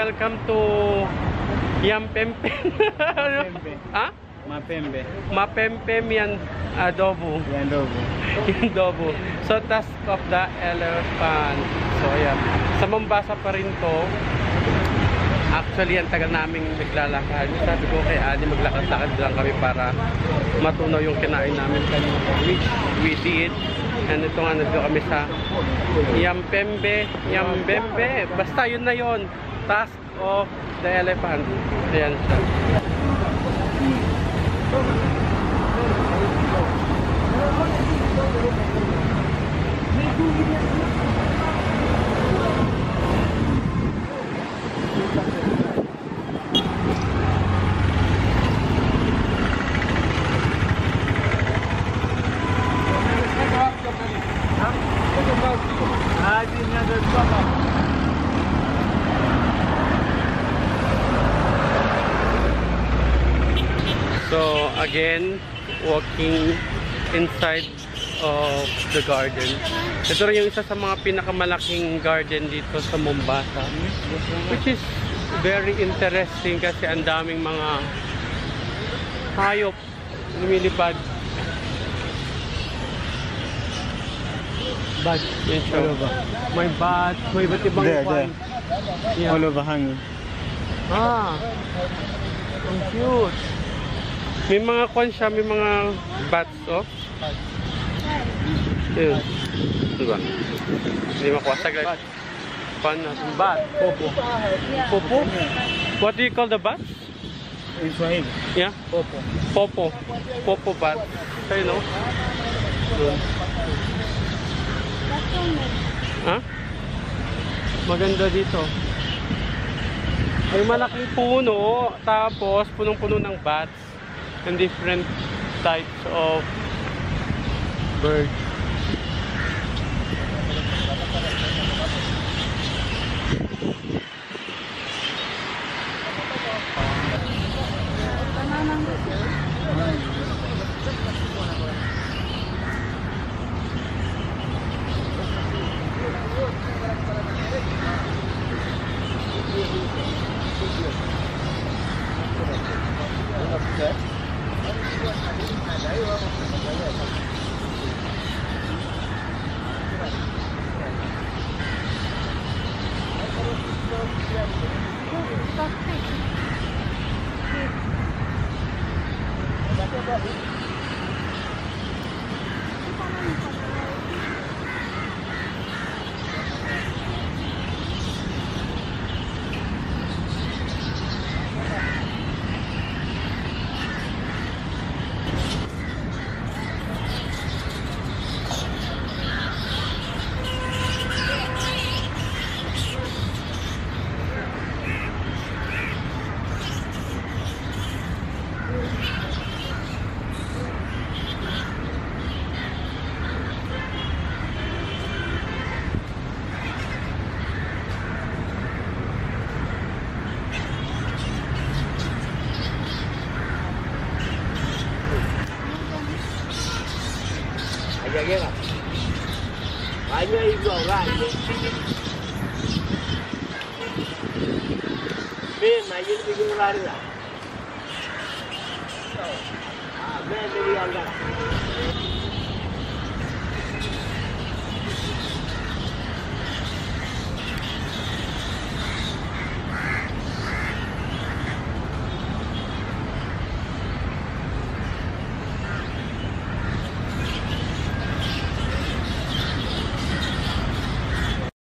welcome to Yampempe. Ha? Mapembe. Mapempem yan adobo. Yan dobo. Yung adobo. So, Tusk of the Elephant. So, ayan. Sa Mombasa pa rin to. Actually, ang tagal naming naglalakad. Sabi ko kay Adi, maglakad-lakad lang kami para matunaw yung kinain namin kanina. Which we did. And ito nga, nandito kami sa Yampembe. Basta yun na yun. Tusk of the Elephant. Ayan siya. So again, walking inside of the garden. Ito rin yung isa sa mga pinakamalaking garden dito sa Mombasa, which is very interesting kasi ang daming mga hayop lumilipad. Bat, yun siya. May bat, may iba't ibang kwan. Yeah. All over hanging. Ah, ang cute. May mga kwan siya, may mga bats, oh. Yun. Diba? Hindi makuha sagad. Kwan natin. Bat. Popo. Popo? What do you call the bat? In Swahili. Yeah? Popo. Popo. Popo bat. Kayo, no? Ha? Maganda dito. May malaking puno, tapos punong-puno ng bats and different types of birds. Aja banyak ibu orang ni. Ben, aja pergi lari lah. Ben dari angkara.